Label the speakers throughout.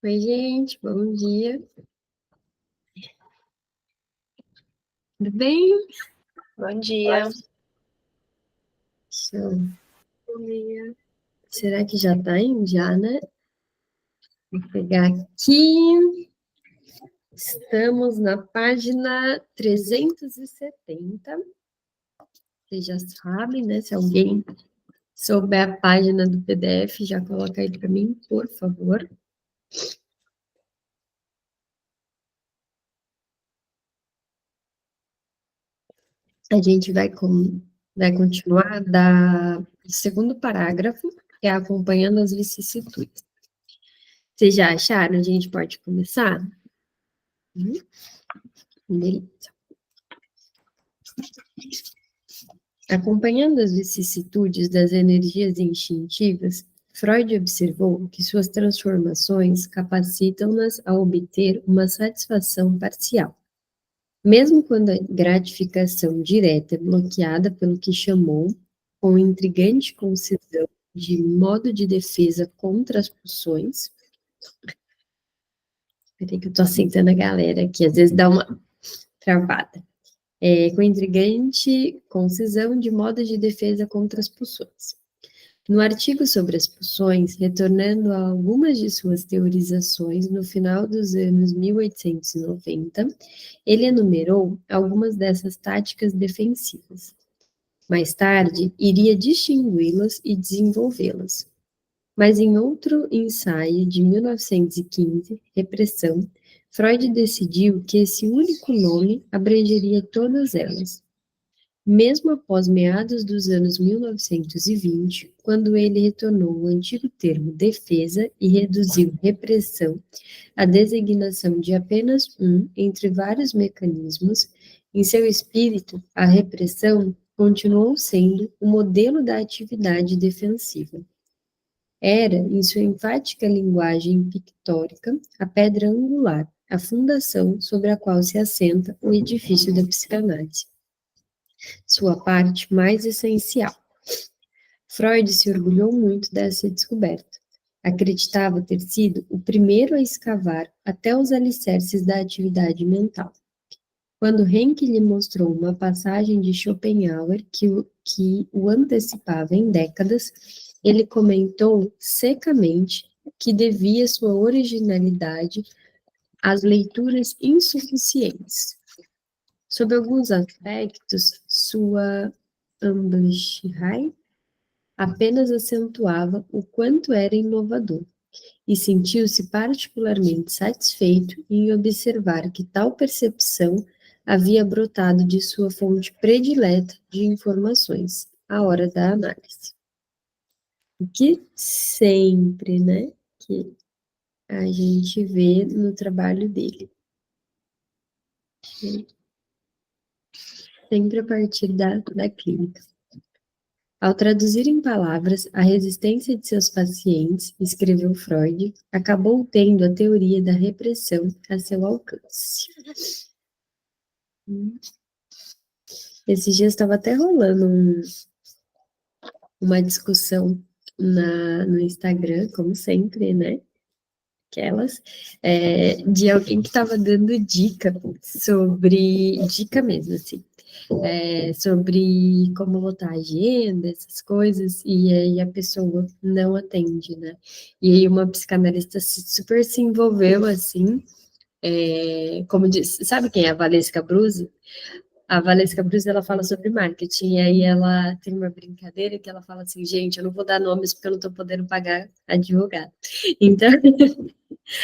Speaker 1: Oi, gente, bom dia. Tudo bem?
Speaker 2: Bom dia.
Speaker 1: Deixa eu ver. Será que já tá indo? Já, né? Vou pegar aqui. Estamos na página 370. Vocês já sabem, né? Se alguém souber a página do PDF, já coloca aí para mim, por favor. A gente vai continuar do segundo parágrafo, que é acompanhando as vicissitudes. Vocês já acharam? A gente pode começar? Beleza. Acompanhando as vicissitudes das energias instintivas, Freud observou que suas transformações capacitam-nas a obter uma satisfação parcial, mesmo quando a gratificação direta é bloqueada pelo que chamou, com intrigante concisão, de modo de defesa contra as pulsões. Peraí que eu tô aceitando a galera aqui, às vezes dá uma travada. Com intrigante concisão de modo de defesa contra as pulsões. No artigo sobre as pulsões, retornando a algumas de suas teorizações no final dos anos 1890, ele enumerou algumas dessas táticas defensivas. Mais tarde, iria distingui-las e desenvolvê-las. Mas em outro ensaio de 1915, Repressão, Freud decidiu que esse único nome abrangeria todas elas. Mesmo após meados dos anos 1920, quando ele retornou o antigo termo defesa e reduziu repressão à designação de apenas um entre vários mecanismos, em seu espírito, a repressão continuou sendo o modelo da atividade defensiva. Era, em sua enfática linguagem pictórica, a pedra angular, a fundação sobre a qual se assenta o edifício da psicanálise, sua parte mais essencial. Freud se orgulhou muito dessa descoberta. Acreditava ter sido o primeiro a escavar até os alicerces da atividade mental. Quando Henke lhe mostrou uma passagem de Schopenhauer que o antecipava em décadas, ele comentou secamente que devia sua originalidade às leituras insuficientes. Sob alguns aspectos, sua Amblichheit apenas acentuava o quanto era inovador, e sentiu-se particularmente satisfeito em observar que tal percepção havia brotado de sua fonte predileta de informações, a hora da análise. O que sempre, né, que a gente vê no trabalho dele. Sempre a partir da clínica. Ao traduzir em palavras a resistência de seus pacientes, escreveu Freud, acabou tendo a teoria da repressão a seu alcance. Esses dias estava até rolando uma discussão no Instagram, como sempre, né? Aquelas, de alguém que estava dando dica mesmo, assim, sobre como lotar a agenda, essas coisas, e aí a pessoa não atende, né? E aí uma psicanalista super se envolveu, assim, como disse, sabe quem é a Valesca Bruse? A Valesca Bruse, ela fala sobre marketing, e aí ela tem uma brincadeira que ela fala assim, gente, eu não vou dar nomes porque eu não estou podendo pagar advogado. Então,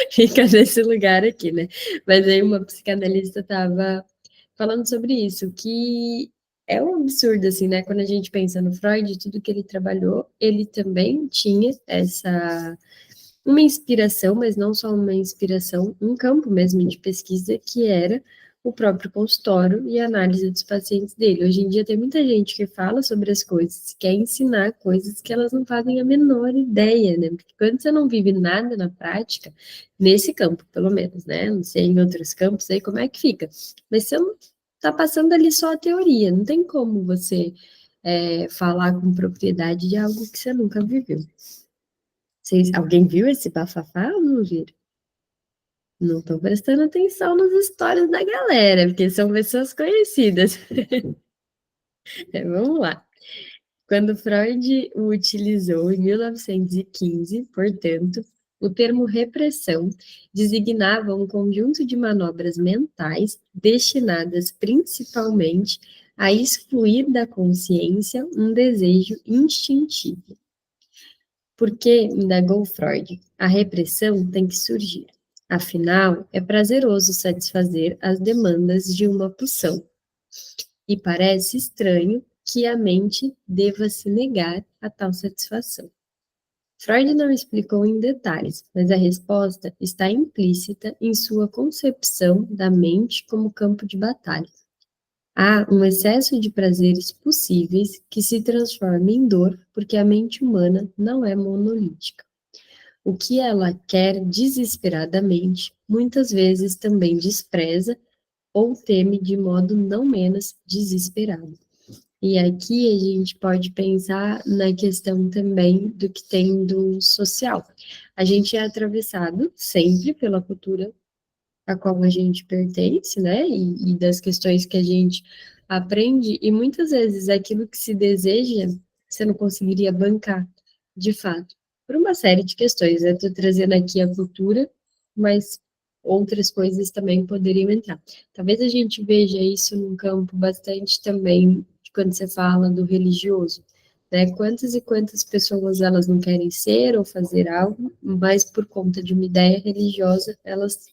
Speaker 1: fica nesse lugar aqui, né? Mas aí uma psicanalista estava falando sobre isso, que é um absurdo, assim, né? Quando a gente pensa no Freud, tudo que ele trabalhou, ele também tinha uma inspiração, mas não só uma inspiração, um campo mesmo de pesquisa que era o próprio consultório e a análise dos pacientes dele. Hoje em dia tem muita gente que fala sobre as coisas, quer ensinar coisas que elas não fazem a menor ideia, né? Porque quando você não vive nada na prática, nesse campo, pelo menos, né? Não sei em outros campos aí como é que fica. Mas você não tá passando ali só a teoria, não tem como você falar com propriedade de algo que você nunca viveu. Alguém viu esse bafafá ou não viram? Não estou prestando atenção nas histórias da galera, porque são pessoas conhecidas. Vamos lá. Quando Freud o utilizou em 1915, portanto, o termo repressão designava um conjunto de manobras mentais destinadas principalmente a excluir da consciência um desejo instintivo. Porque, indagou Freud, a repressão tem que surgir. Afinal, é prazeroso satisfazer as demandas de uma pulsão. E parece estranho que a mente deva se negar a tal satisfação. Freud não explicou em detalhes, mas a resposta está implícita em sua concepção da mente como campo de batalha. Há um excesso de prazeres possíveis que se transforma em dor porque a mente humana não é monolítica. O que ela quer desesperadamente, muitas vezes também despreza ou teme de modo não menos desesperado. E aqui a gente pode pensar na questão também do que tem do social. A gente é atravessado sempre pela cultura a qual a gente pertence, né? E das questões que a gente aprende, e muitas vezes aquilo que se deseja, você não conseguiria bancar, de fato, por uma série de questões. Eu estou trazendo aqui a cultura, mas outras coisas também poderiam entrar. Talvez a gente veja isso num campo bastante também, de quando você fala do religioso, né? Quantas e quantas pessoas elas não querem ser ou fazer algo, mas por conta de uma ideia religiosa, elas,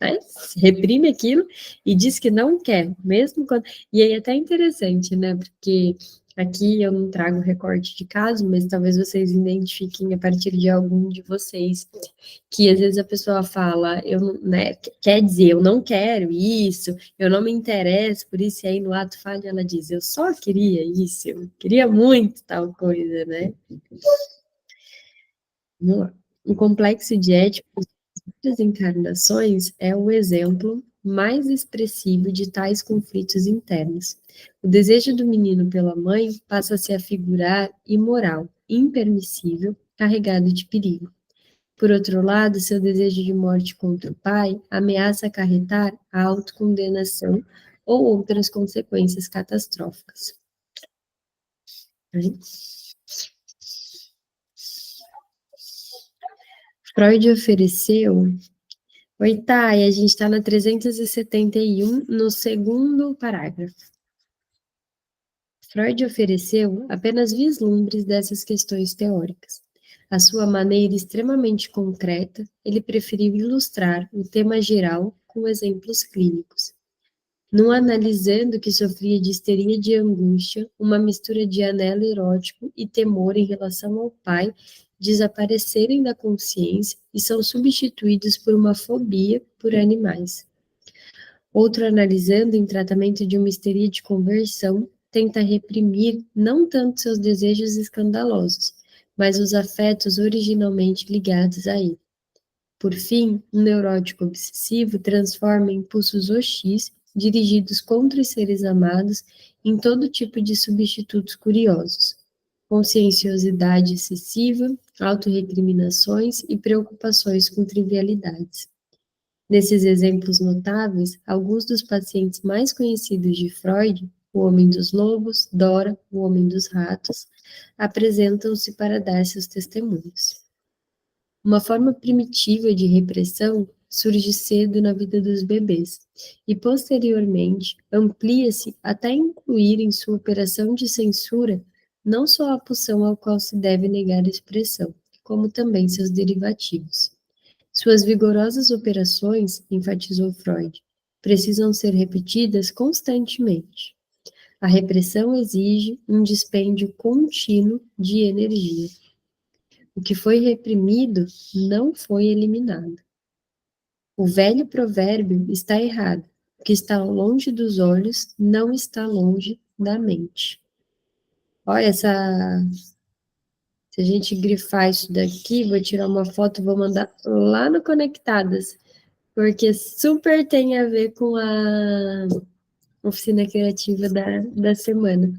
Speaker 1: né, reprime aquilo e diz que não quer, mesmo quando... E aí é até interessante, né, porque aqui eu não trago recorte de caso, mas talvez vocês identifiquem a partir de algum de vocês, que às vezes a pessoa fala, né, quer dizer, eu não quero isso, eu não me interesso por isso, e aí no ato falho ela diz, eu só queria isso, eu queria muito tal coisa, né? Vamos lá. Um complexo de ética das encarnações é o exemplo mais expressivo de tais conflitos internos. O desejo do menino pela mãe passa a se afigurar imoral, impermissível, carregado de perigo. Por outro lado, seu desejo de morte contra o pai ameaça acarretar a autocondenação ou outras consequências catastróficas. Freud ofereceu. Oi, Thay, a gente está na 371, no segundo parágrafo. Freud ofereceu apenas vislumbres dessas questões teóricas. À sua maneira extremamente concreta, ele preferiu ilustrar o tema geral com exemplos clínicos. Não analisando que sofria de histeria de angústia, uma mistura de anelo erótico e temor em relação ao pai desaparecerem da consciência e são substituídos por uma fobia por animais. Outro, analisando em tratamento de uma histeria de conversão, tenta reprimir não tanto seus desejos escandalosos, mas os afetos originalmente ligados a ele. Por fim, um neurótico obsessivo transforma impulsos hostis dirigidos contra os seres amados em todo tipo de substitutos curiosos, conscienciosidade excessiva, autorrecriminações e preocupações com trivialidades. Nesses exemplos notáveis, alguns dos pacientes mais conhecidos de Freud, o homem dos lobos, Dora, o homem dos ratos, apresentam-se para dar seus testemunhos. Uma forma primitiva de repressão surge cedo na vida dos bebês e, posteriormente, amplia-se até incluir em sua operação de censura não só a pulsão ao qual se deve negar a expressão, como também seus derivativos. Suas vigorosas operações, enfatizou Freud, precisam ser repetidas constantemente. A repressão exige um dispêndio contínuo de energia. O que foi reprimido não foi eliminado. O velho provérbio está errado. O que está longe dos olhos não está longe da mente. Olha essa. Se a gente grifar isso daqui, vou tirar uma foto e vou mandar lá no Conectadas, porque super tem a ver com a oficina criativa da semana.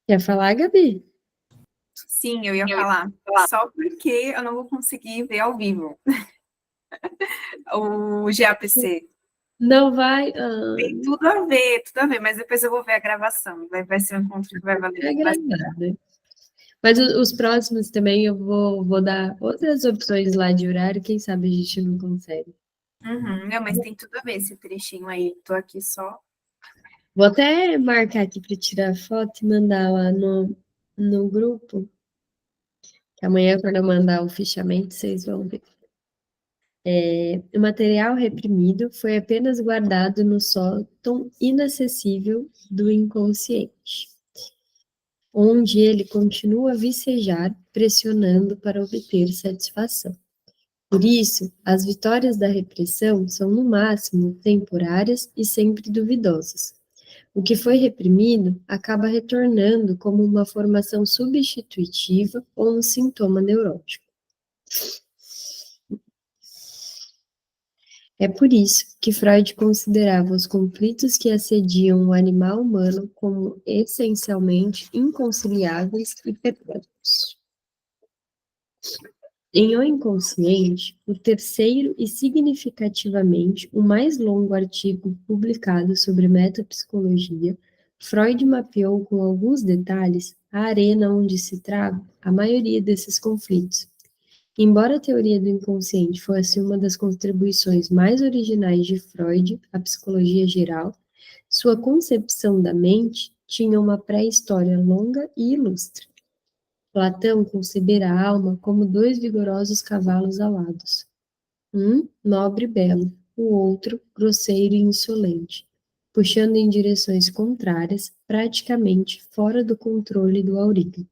Speaker 1: Quer falar, Gabi?
Speaker 3: Sim, eu ia falar. Só porque eu não vou conseguir ver ao vivo o GAPC.
Speaker 1: Não vai.
Speaker 3: Tem tudo a ver, mas depois eu vou ver a gravação. Vai ser um encontro que vai valer
Speaker 1: gravado. Mas os próximos também eu vou dar outras opções lá de horário, quem sabe a gente não consegue.
Speaker 3: Não, mas tem tudo a ver esse trechinho aí. Tô aqui só.
Speaker 1: Vou até marcar aqui para tirar foto e mandar lá no grupo. Que amanhã, quando eu mandar o fichamento, vocês vão ver. O material reprimido foi apenas guardado no sótão inacessível do inconsciente, onde ele continua a vicejar, pressionando para obter satisfação. Por isso, as vitórias da repressão são, no máximo, temporárias e sempre duvidosas. O que foi reprimido acaba retornando como uma formação substitutiva ou um sintoma neurótico. É por isso que Freud considerava os conflitos que assediam o animal humano como essencialmente inconciliáveis e perpétuos. Em O Inconsciente, o terceiro e significativamente o mais longo artigo publicado sobre metapsicologia, Freud mapeou com alguns detalhes a arena onde se trava a maioria desses conflitos. Embora a teoria do inconsciente fosse uma das contribuições mais originais de Freud à psicologia geral, sua concepção da mente tinha uma pré-história longa e ilustre. Platão concebera a alma como dois vigorosos cavalos alados, um nobre e belo, o outro grosseiro e insolente, puxando em direções contrárias, praticamente fora do controle do Auriga.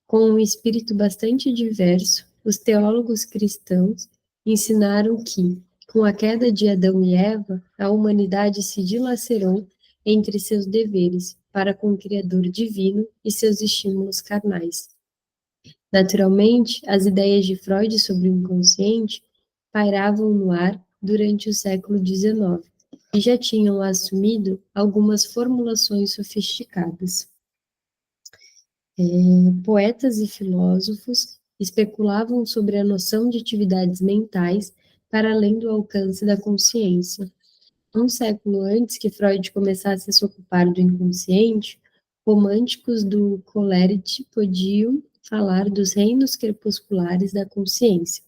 Speaker 1: Com um espírito bastante diverso, os teólogos cristãos ensinaram que, com a queda de Adão e Eva, a humanidade se dilacerou entre seus deveres para com o Criador divino e seus estímulos carnais. Naturalmente, as ideias de Freud sobre o inconsciente pairavam no ar durante o século XIX e já tinham assumido algumas formulações sofisticadas. Poetas e filósofos especulavam sobre a noção de atividades mentais para além do alcance da consciência. Um século antes que Freud começasse a se ocupar do inconsciente, românticos do Coleridge podiam falar dos reinos crepusculares da consciência,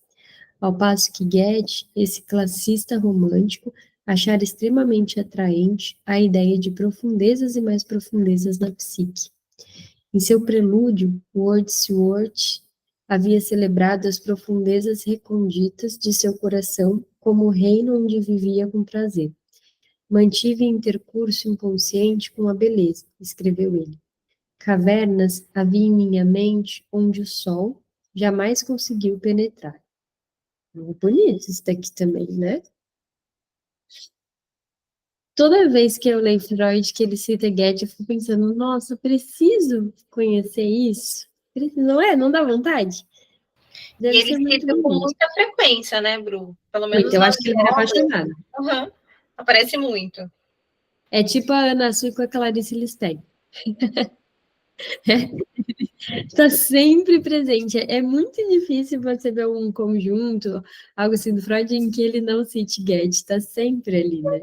Speaker 1: ao passo que Goethe, esse classicista romântico, achara extremamente atraente a ideia de profundezas e mais profundezas na psique. Em seu prelúdio, Wordsworth havia celebrado as profundezas recônditas de seu coração como o reino onde vivia com prazer. Mantive intercurso inconsciente com a beleza, escreveu ele. Cavernas havia em minha mente onde o sol jamais conseguiu penetrar. Muito bonito isso daqui também, né? Toda vez que eu leio Freud, que ele cita Goethe, eu fico pensando, nossa, preciso conhecer isso. Não é? Não dá vontade?
Speaker 2: Deve e ele cita com muita frequência, né, Bru? Pelo menos
Speaker 1: eu acho que ele era apaixonado.
Speaker 2: Aparece muito.
Speaker 1: É tipo a Ana Sui com a Clarice Lispector. Está sempre presente. É muito difícil você ver um conjunto, algo assim do Freud, em que ele não cite Goethe. Está sempre ali, né?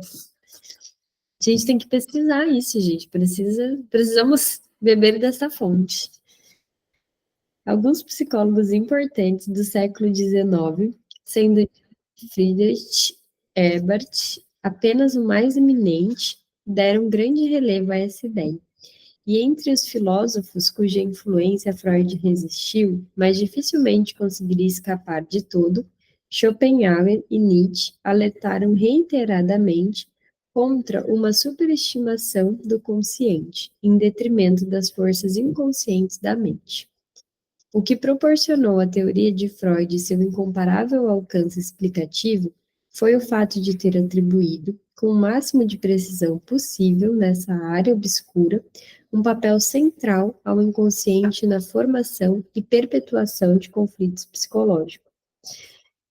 Speaker 1: A gente tem que pesquisar isso, gente. Precisamos beber dessa fonte. Alguns psicólogos importantes do século XIX, sendo Friedrich Ebert apenas o mais eminente, deram grande relevo a essa ideia. E entre os filósofos cuja influência Freud resistiu, mas dificilmente conseguiria escapar de todo, Schopenhauer e Nietzsche alertaram reiteradamente contra uma superestimação do consciente, em detrimento das forças inconscientes da mente. O que proporcionou à teoria de Freud seu incomparável alcance explicativo foi o fato de ter atribuído, com o máximo de precisão possível nessa área obscura, um papel central ao inconsciente na formação e perpetuação de conflitos psicológicos.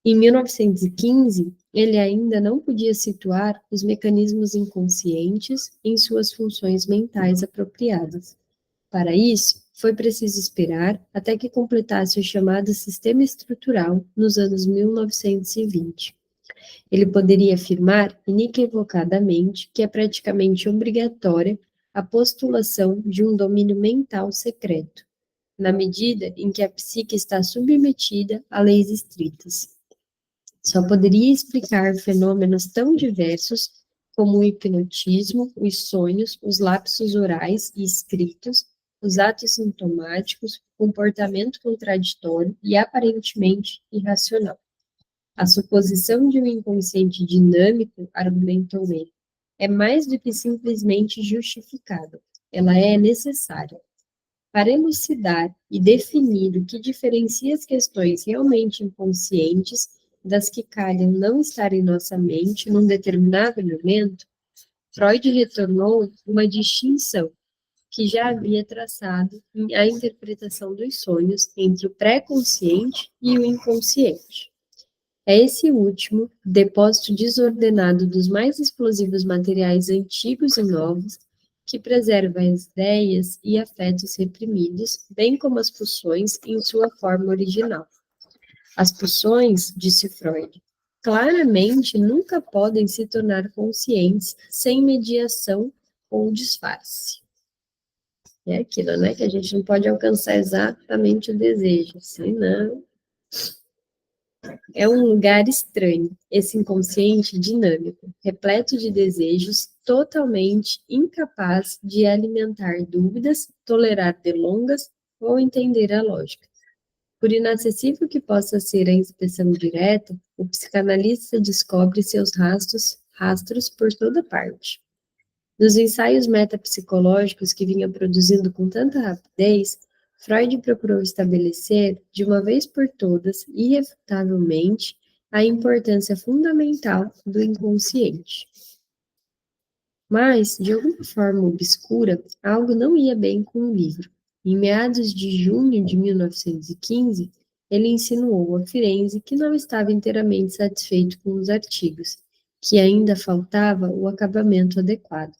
Speaker 1: Em 1915, ele ainda não podia situar os mecanismos inconscientes em suas funções mentais apropriadas. Para isso, foi preciso esperar até que completasse o chamado sistema estrutural nos anos 1920. Ele poderia afirmar inequivocadamente que é praticamente obrigatória a postulação de um domínio mental secreto, na medida em que a psique está submetida a leis estritas. Só poderia explicar fenômenos tão diversos como o hipnotismo, os sonhos, os lapsos orais e escritos, os atos sintomáticos, comportamento contraditório e aparentemente irracional. A suposição de um inconsciente dinâmico, argumentou ele, é mais do que simplesmente justificável, ela é necessária. Para elucidar e definir o que diferencia as questões realmente inconscientes das que calham não estar em nossa mente num determinado momento, Freud retornou uma distinção que já havia traçado a interpretação dos sonhos entre o pré-consciente e o inconsciente. É esse último, depósito desordenado dos mais explosivos materiais antigos e novos, que preserva as ideias e afetos reprimidos, bem como as pulsões em sua forma original. As pulsões, disse Freud, claramente nunca podem se tornar conscientes sem mediação ou disfarce. É aquilo, né, que a gente não pode alcançar exatamente o desejo, senão é um lugar estranho, esse inconsciente dinâmico, repleto de desejos, totalmente incapaz de alimentar dúvidas, tolerar delongas ou entender a lógica. Por inacessível que possa ser a inspeção direta, o psicanalista descobre seus rastros por toda parte. Nos ensaios metapsicológicos que vinha produzindo com tanta rapidez, Freud procurou estabelecer, de uma vez por todas, irrefutavelmente, a importância fundamental do inconsciente. Mas, de alguma forma obscura, algo não ia bem com o livro. Em meados de junho de 1915, ele insinuou a Firenze que não estava inteiramente satisfeito com os artigos, que ainda faltava o acabamento adequado.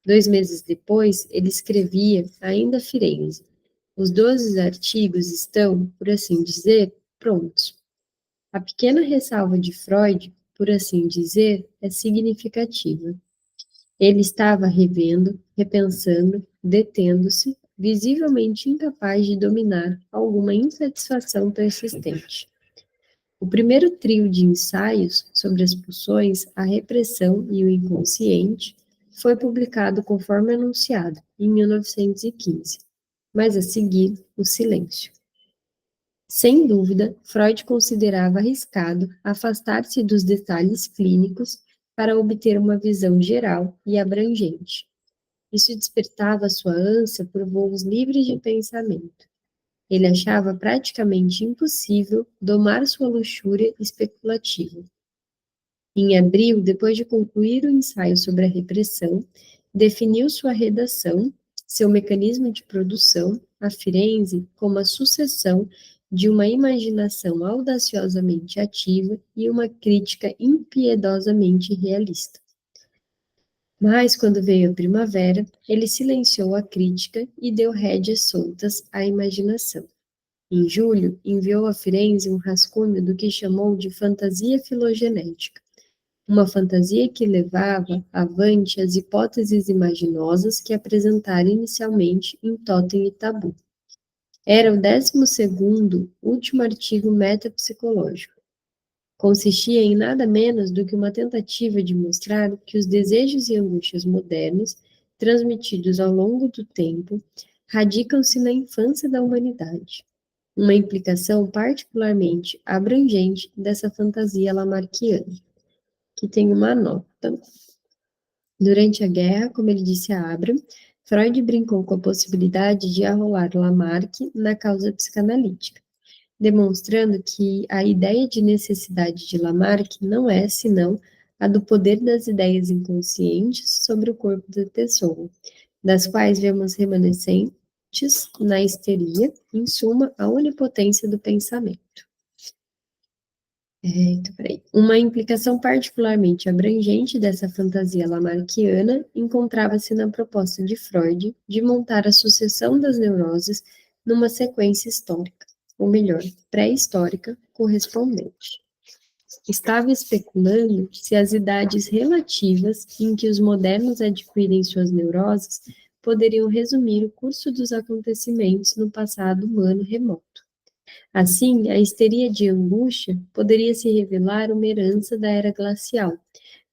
Speaker 1: 2 meses depois, ele escrevia, ainda a Firenze, os 12 artigos estão, por assim dizer, prontos. A pequena ressalva de Freud, por assim dizer, é significativa. Ele estava revendo, repensando, detendo-se, visivelmente incapaz de dominar alguma insatisfação persistente. O primeiro trio de ensaios sobre as pulsões, a repressão e o inconsciente foi publicado conforme anunciado, em 1915, mas a seguir, o silêncio. Sem dúvida, Freud considerava arriscado afastar-se dos detalhes clínicos para obter uma visão geral e abrangente. Isso despertava sua ânsia por voos livres de pensamento. Ele achava praticamente impossível domar sua luxúria especulativa. Em abril, depois de concluir o ensaio sobre a repressão, definiu sua redação, seu mecanismo de produção, a Firenze, como a sucessão de uma imaginação audaciosamente ativa e uma crítica impiedosamente realista. Mas, quando veio a primavera, ele silenciou a crítica e deu rédeas soltas à imaginação. Em julho, enviou a Firenze um rascunho do que chamou de fantasia filogenética, uma fantasia que levava avante as hipóteses imaginosas que apresentara inicialmente em Totem e Tabu. Era o 12º, último artigo metapsicológico. Consistia em nada menos do que uma tentativa de mostrar que os desejos e angústias modernos, transmitidos ao longo do tempo, radicam-se na infância da humanidade. Uma implicação particularmente abrangente dessa fantasia lamarckiana, que tem uma nota. Durante a guerra, como ele disse a Abraham, Freud brincou com a possibilidade de arrolar Lamarck na causa psicanalítica, demonstrando que a ideia de necessidade de Lamarck não é, senão, a do poder das ideias inconscientes sobre o corpo da pessoa, das quais vemos remanescentes na histeria, em suma, a onipotência do pensamento. Uma implicação particularmente abrangente dessa fantasia lamarckiana encontrava-se na proposta de Freud de montar a sucessão das neuroses numa sequência histórica, ou melhor, pré-histórica, correspondente. Estava especulando se as idades relativas em que os modernos adquirem suas neuroses poderiam resumir o curso dos acontecimentos no passado humano remoto. Assim, a histeria de angústia poderia se revelar uma herança da era glacial,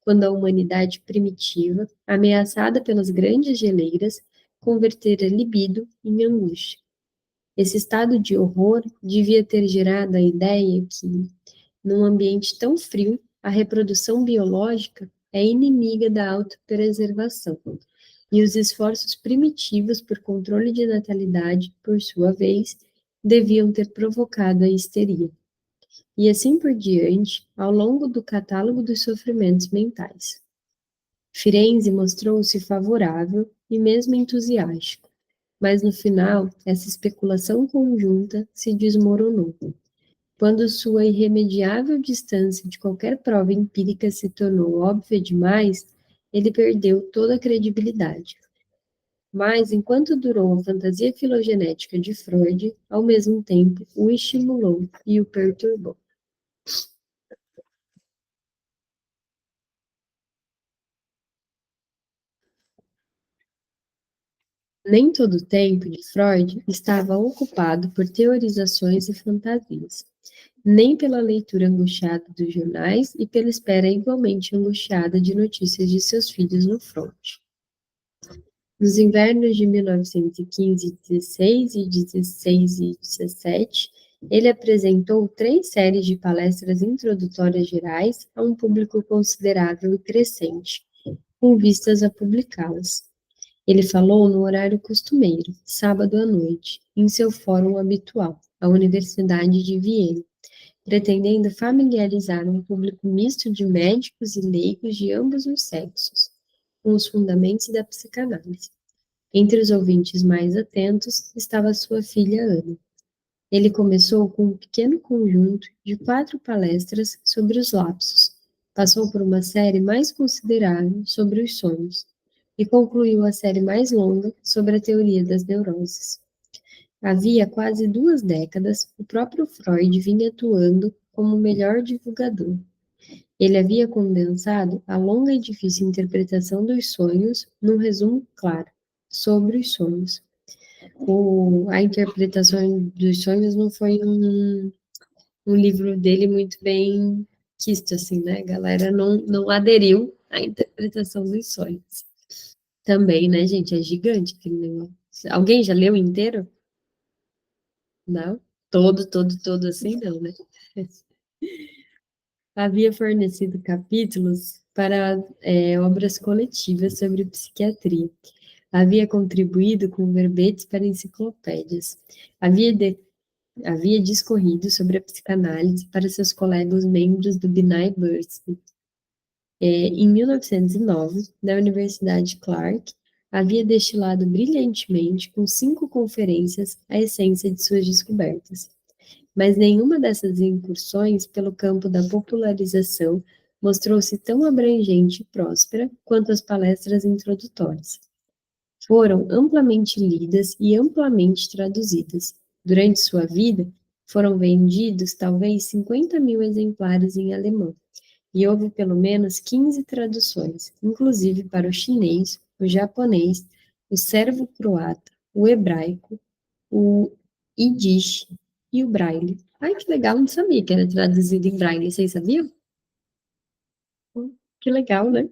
Speaker 1: quando a humanidade primitiva, ameaçada pelas grandes geleiras, convertera libido em angústia. Esse estado de horror devia ter gerado a ideia que, num ambiente tão frio, a reprodução biológica é inimiga da autopreservação, e os esforços primitivos por controle de natalidade, por sua vez, deviam ter provocado a histeria. E assim por diante, ao longo do catálogo dos sofrimentos mentais. Firenze mostrou-se favorável e mesmo entusiástico, mas no final, essa especulação conjunta se desmoronou. Quando sua irremediável distância de qualquer prova empírica se tornou óbvia demais, ele perdeu toda a credibilidade. Mas, enquanto durou a fantasia filogenética de Freud, ao mesmo tempo o estimulou e o perturbou. Nem todo o tempo de Freud estava ocupado por teorizações e fantasias, nem pela leitura angustiada dos jornais e pela espera igualmente angustiada de notícias de seus filhos no fronte. Nos invernos de 1915-16 e 16 e 17, ele apresentou 3 séries de palestras introdutórias gerais a um público considerável e crescente, com vistas a publicá-las. Ele falou no horário costumeiro, sábado à noite, em seu fórum habitual, a Universidade de Viena, pretendendo familiarizar um público misto de médicos e leigos de ambos os sexos, com os fundamentos da psicanálise. Entre os ouvintes mais atentos estava sua filha Ana. Ele começou com um pequeno conjunto de 4 palestras sobre os lapsos, passou por uma série mais considerável sobre os sonhos, e concluiu a série mais longa sobre a teoria das neuroses. Havia quase 2 décadas, o próprio Freud vinha atuando como o melhor divulgador. Ele havia condensado a longa e difícil interpretação dos sonhos num resumo claro, sobre os sonhos. A interpretação dos sonhos não foi um livro dele muito bem quisto, assim, né? A galera não aderiu à interpretação dos sonhos. Também, né, gente? É gigante aquele negócio. Alguém já leu inteiro? Não? Todo assim, não, né? Havia fornecido capítulos para obras coletivas sobre psiquiatria. Havia contribuído com verbetes para enciclopédias. Havia discorrido sobre a psicanálise para seus colegas membros do B'nai B'rith. Em 1909, na Universidade Clark, havia destilado brilhantemente, com 5 conferências, a essência de suas descobertas. Mas nenhuma dessas incursões pelo campo da popularização mostrou-se tão abrangente e próspera quanto as palestras introdutórias. Foram amplamente lidas e amplamente traduzidas. Durante sua vida, foram vendidos talvez 50.000 exemplares em alemão, e houve pelo menos 15 traduções, inclusive para o chinês, o japonês, o sérvio-croata, o hebraico, o Yiddish e o Braille. Ai, que legal, não sabia que era traduzido em Braille, vocês sabiam? Que legal, né?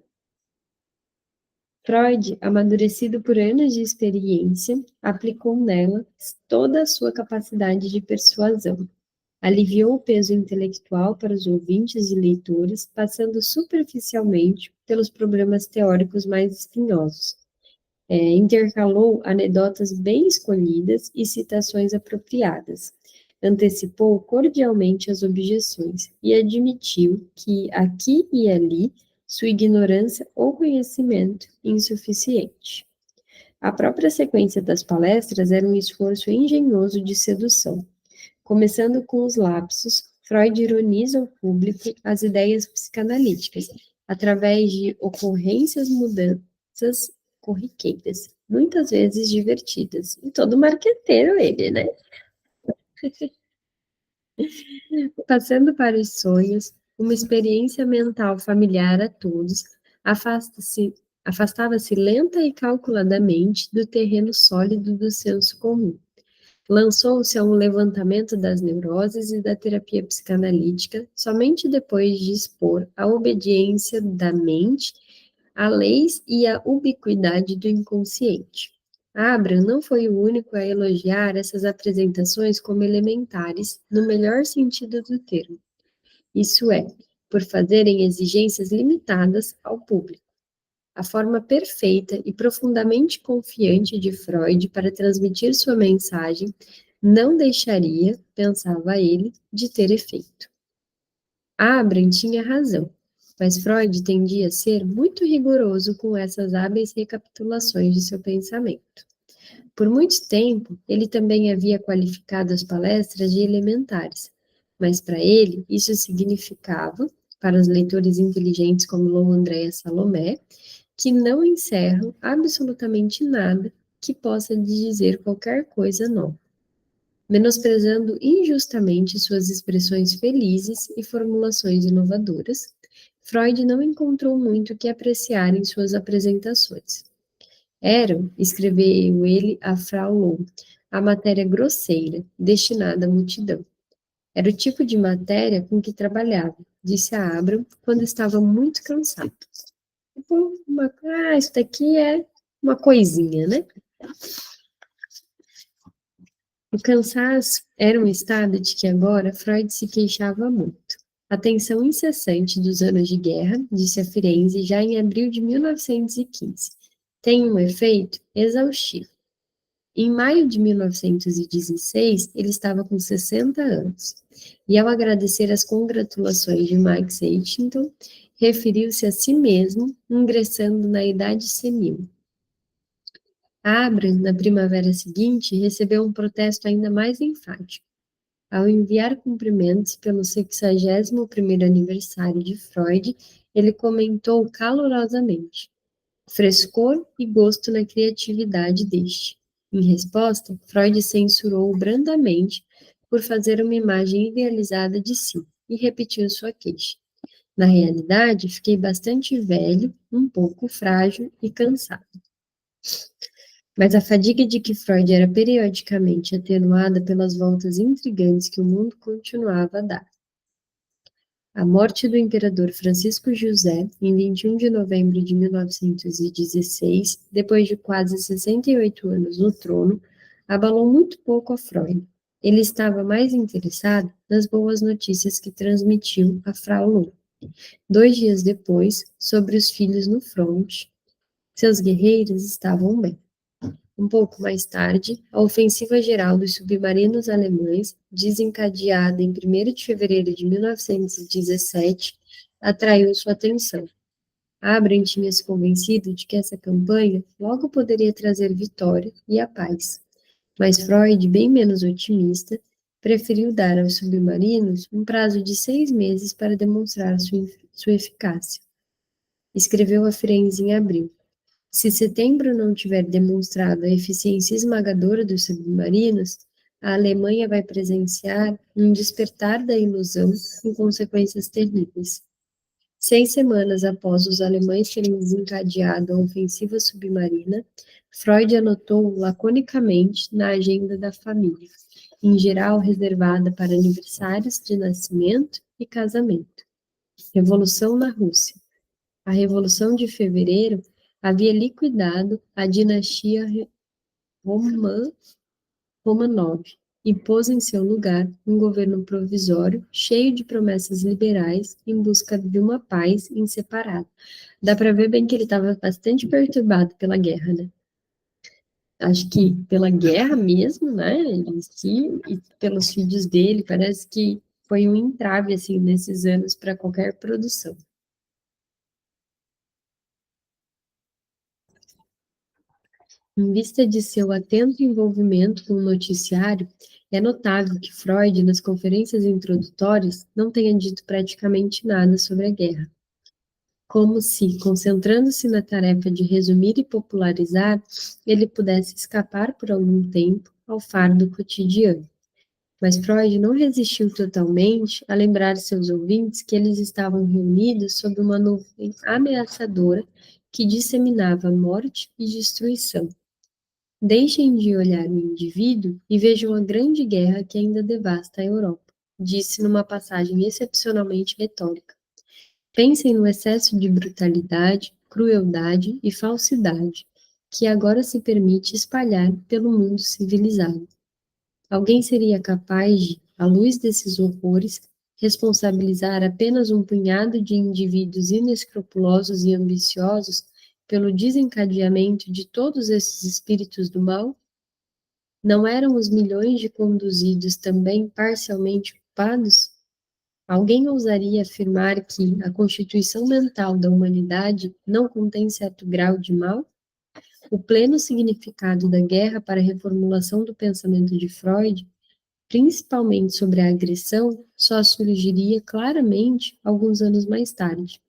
Speaker 1: Freud, amadurecido por anos de experiência, aplicou nela toda a sua capacidade de persuasão. Aliviou o peso intelectual para os ouvintes e leitores, passando superficialmente pelos problemas teóricos mais espinhosos. Intercalou anedotas bem escolhidas e citações apropriadas. Antecipou cordialmente as objeções e admitiu que, aqui e ali, sua ignorância ou conhecimento insuficiente. A própria sequência das palestras era um esforço engenhoso de sedução. Começando com os lapsos, Freud ironiza ao público as ideias psicanalíticas, através de ocorrências mudanças corriqueiras, muitas vezes divertidas. E todo marqueteiro ele, né? Passando para os sonhos, uma experiência mental familiar a todos, afastava-se lenta e calculadamente do terreno sólido do senso comum. Lançou-se a um levantamento das neuroses e da terapia psicanalítica somente depois de expor a obediência da mente a leis e a ubiquidade do inconsciente. Abraham não foi o único a elogiar essas apresentações como elementares, no melhor sentido do termo. Isso é, por fazerem exigências limitadas ao público. A forma perfeita e profundamente confiante de Freud para transmitir sua mensagem não deixaria, pensava ele, de ter efeito. Abraham tinha razão, mas Freud tendia a ser muito rigoroso com essas hábeis recapitulações de seu pensamento. Por muito tempo, ele também havia qualificado as palestras de elementares, mas para ele isso significava, para os leitores inteligentes como Lou Andréa Salomé, que não encerram absolutamente nada que possa dizer qualquer coisa nova, menosprezando injustamente suas expressões felizes e formulações inovadoras. Freud não encontrou muito que apreciar em suas apresentações. Eram, escreveu ele a Frau Loh, a matéria grosseira, destinada à multidão. Era o tipo de matéria com que trabalhava, disse a Abraham quando estava muito cansado. Isso daqui é uma coisinha, né? O cansaço era um estado de que agora Freud se queixava muito. A tensão incessante dos anos de guerra, disse a Firenze já em abril de 1915, tem um efeito exaustivo. Em maio de 1916, ele estava com 60 anos, e ao agradecer as congratulações de Max Eichington, referiu-se a si mesmo, ingressando na idade senil. Abraham, na primavera seguinte, recebeu um protesto ainda mais enfático. Ao enviar cumprimentos pelo 61º aniversário de Freud, ele comentou calorosamente: frescor e gosto na criatividade deste. Em resposta, Freud censurou-o brandamente por fazer uma imagem idealizada de si e repetiu sua queixa. Na realidade, fiquei bastante velho, um pouco frágil e cansado. Mas a fadiga de que Freud era periodicamente atenuada pelas voltas intrigantes que o mundo continuava a dar. A morte do imperador Francisco José, em 21 de novembro de 1916, depois de quase 68 anos no trono, abalou muito pouco a Freud. Ele estava mais interessado nas boas notícias que transmitiu a Frau Loh. 2 dias depois, sobre os filhos no fronte, seus guerreiros estavam bem. Um pouco mais tarde, a ofensiva geral dos submarinos alemães, desencadeada em 1º de fevereiro de 1917, atraiu sua atenção. Abraham tinha se convencido de que essa campanha logo poderia trazer vitória e a paz. Mas Freud, bem menos otimista, preferiu dar aos submarinos um prazo de 6 meses para demonstrar sua eficácia. Escreveu a Firenze em abril. Se setembro não tiver demonstrado a eficiência esmagadora dos submarinos, a Alemanha vai presenciar um despertar da ilusão com consequências terríveis. 6 semanas após os alemães terem desencadeado a ofensiva submarina, Freud anotou laconicamente na agenda da família, em geral reservada para aniversários de nascimento e casamento. Revolução na Rússia. A Revolução de Fevereiro havia liquidado a dinastia Romanov e pôs em seu lugar um governo provisório cheio de promessas liberais em busca de uma paz inseparável. Dá para ver bem que ele estava bastante perturbado pela guerra, né? Acho que pela guerra mesmo, né, em si, e pelos filhos dele, parece que foi um entrave, assim, nesses anos para qualquer produção. Em vista de seu atento envolvimento com o noticiário, é notável que Freud, nas conferências introdutórias, não tenha dito praticamente nada sobre a guerra. Como se, concentrando-se na tarefa de resumir e popularizar, ele pudesse escapar por algum tempo ao fardo cotidiano. Mas Freud não resistiu totalmente a lembrar seus ouvintes que eles estavam reunidos sob uma nuvem ameaçadora que disseminava morte e destruição. Deixem de olhar o indivíduo e vejam a grande guerra que ainda devasta a Europa, disse numa passagem excepcionalmente retórica. Pensem no excesso de brutalidade, crueldade e falsidade que agora se permite espalhar pelo mundo civilizado. Alguém seria capaz de, à luz desses horrores, responsabilizar apenas um punhado de indivíduos inescrupulosos e ambiciosos pelo desencadeamento de todos esses espíritos do mal? Não eram os milhões de conduzidos também parcialmente culpados? Alguém ousaria afirmar que a constituição mental da humanidade não contém certo grau de mal? O pleno significado da guerra para a reformulação do pensamento de Freud, principalmente sobre a agressão, só surgiria claramente alguns anos mais tarde.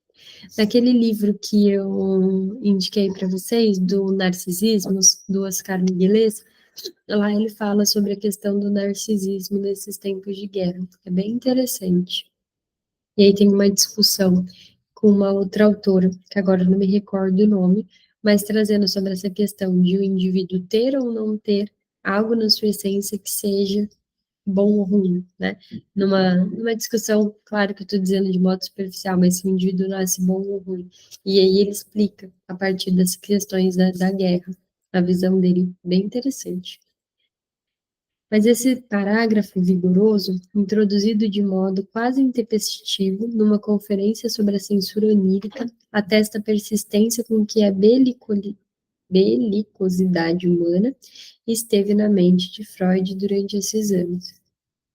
Speaker 1: Naquele livro que eu indiquei para vocês, do Narcisismos, do Oscar Migueles, lá ele fala sobre a questão do narcisismo nesses tempos de guerra. É bem interessante. E aí tem uma discussão com uma outra autora, que agora não me recordo o nome, mas trazendo sobre essa questão de o indivíduo ter ou não ter algo na sua essência que seja bom ou ruim, né? Numa discussão, claro que eu estou dizendo de modo superficial, mas se o indivíduo nasce bom ou ruim. E aí ele explica, a partir das questões da guerra, a visão dele, bem interessante. Mas esse parágrafo vigoroso, introduzido de modo quase intempestivo numa conferência sobre a censura onírica, atesta a persistência com que a belicosidade humana esteve na mente de Freud durante esses anos.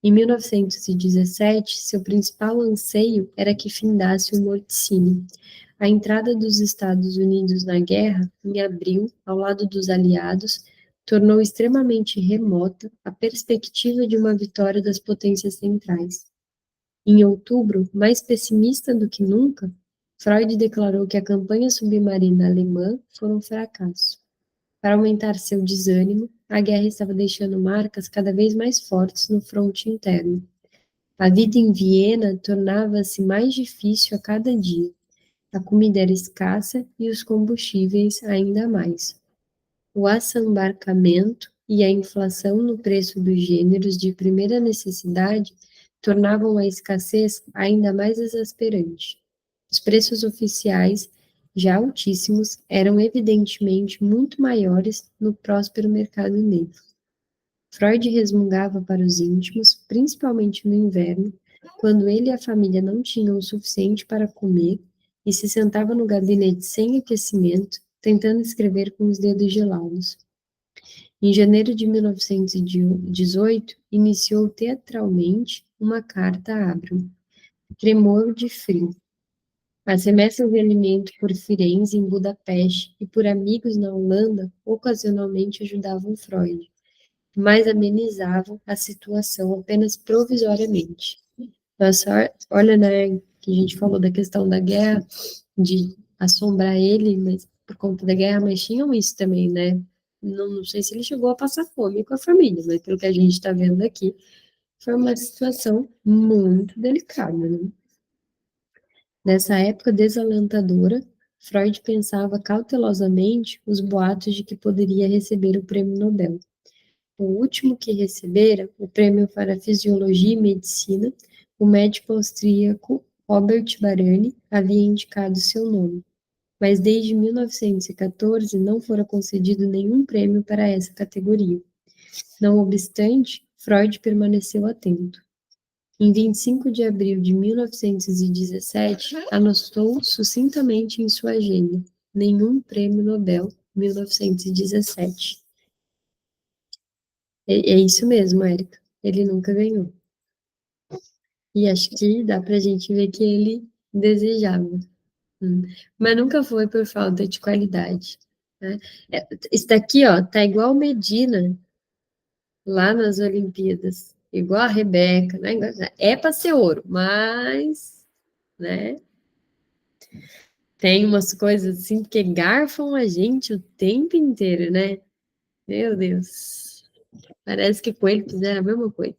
Speaker 1: Em 1917, seu principal anseio era que findasse o morticínio. A entrada dos Estados Unidos na guerra, em abril, ao lado dos aliados, tornou extremamente remota a perspectiva de uma vitória das potências centrais. Em outubro, mais pessimista do que nunca, Freud declarou que a campanha submarina alemã foi um fracasso. Para aumentar seu desânimo, a guerra estava deixando marcas cada vez mais fortes no fronte interno. A vida em Viena tornava-se mais difícil a cada dia. A comida era escassa e os combustíveis ainda mais. O assambarcamento e a inflação no preço dos gêneros de primeira necessidade tornavam a escassez ainda mais exasperante. Os preços oficiais, já altíssimos, eram evidentemente muito maiores no próspero mercado negro. Freud resmungava para os íntimos, principalmente no inverno, quando ele e a família não tinham o suficiente para comer e se sentava no gabinete sem aquecimento, tentando escrever com os dedos gelados. Em janeiro de 1918, iniciou teatralmente uma carta a Abraham. Tremor de frio. As remessas de alimento por Firenze, em Budapeste, e por amigos na Holanda, ocasionalmente ajudavam Freud, mas amenizavam a situação apenas provisoriamente. Nossa, olha, né, que a gente falou da questão da guerra, de assombrar ele, mas por conta da guerra, mas tinham isso também, né? Não sei se ele chegou a passar fome com a família, mas pelo que a gente está vendo aqui, foi uma situação muito delicada, né? Nessa época desalentadora, Freud pensava cautelosamente os boatos de que poderia receber o prêmio Nobel. O último que recebera o prêmio para Fisiologia e Medicina, o médico austríaco Robert Barani havia indicado seu nome, mas desde 1914 não fora concedido nenhum prêmio para essa categoria. Não obstante, Freud permaneceu atento. Em 25 de abril de 1917, anotou sucintamente em sua agenda: nenhum prêmio Nobel, 1917. É isso mesmo, Érica. Ele nunca ganhou. E acho que dá pra gente ver que ele desejava. Mas nunca foi por falta de qualidade. né? Isso daqui, ó, tá igual Medina lá nas Olimpíadas, igual a Rebeca, né? É para ser ouro, mas, né? Tem umas coisas assim que garfam a gente o tempo inteiro, né? Meu Deus. Parece que com ele fizeram a mesma coisa.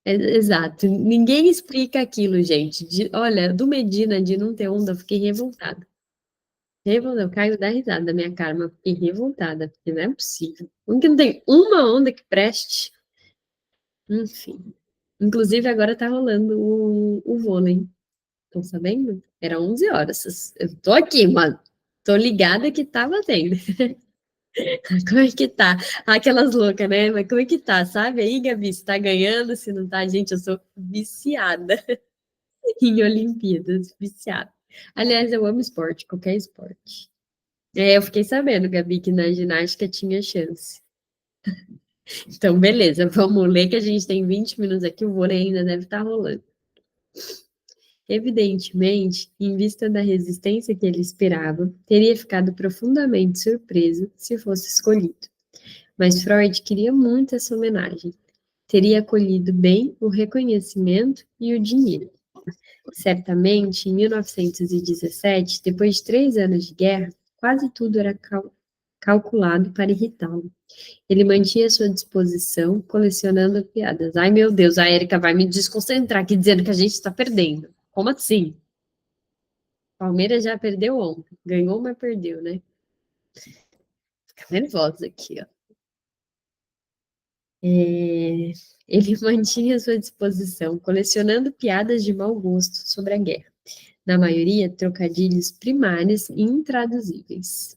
Speaker 1: Exato. Ninguém explica aquilo, gente. Olha, do Medina de não ter onda, eu fiquei revoltada. Revoltada. Eu caio da risada da minha cara, mas fiquei revoltada, porque não é possível. Porque não tem uma onda que preste. Enfim. Inclusive, agora tá rolando o vôlei. Estão sabendo? Era 11 horas. Eu tô aqui, mano. Tô ligada que tá batendo. Como é que tá? Aquelas loucas, né? Mas como é que tá? Sabe aí, Gabi? Se tá ganhando, se não tá, gente, eu sou viciada em Olimpíadas, viciada. Aliás, eu amo esporte, qualquer esporte. Eu fiquei sabendo, Gabi, que na ginástica tinha chance. Então, beleza, vamos ler que a gente tem 20 minutos aqui, o vôlei ainda deve estar rolando. Evidentemente, em vista da resistência que ele esperava, teria ficado profundamente surpreso se fosse escolhido. Mas Freud queria muito essa homenagem. Teria acolhido bem o reconhecimento e o dinheiro. Certamente, em 1917, depois de 3 anos de guerra, quase tudo era calculado para irritá-lo. Ele mantinha sua disposição, colecionando piadas. Ai, meu Deus, a Érica vai me desconcentrar aqui dizendo que a gente está perdendo. Como assim? Palmeiras já perdeu ontem. Ganhou, mas perdeu, né? Fica nervosa aqui, ó. Ele mantinha sua disposição, colecionando piadas de mau gosto sobre a guerra. Na maioria, trocadilhos primários e intraduzíveis.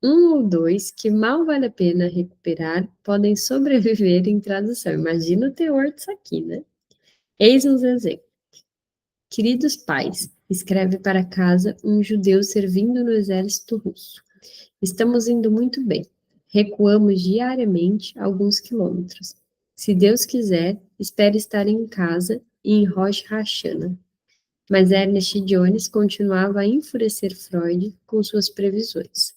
Speaker 1: Um ou dois que mal vale a pena recuperar podem sobreviver em tradução. Imagina o teor disso aqui, né? Eis uns exemplos. Queridos pais, escreve para casa um judeu servindo no exército russo. Estamos indo muito bem. Recuamos diariamente alguns quilômetros. Se Deus quiser, espero estar em casa e em Rosh Hashanah. Mas Ernest Jones continuava a enfurecer Freud com suas previsões.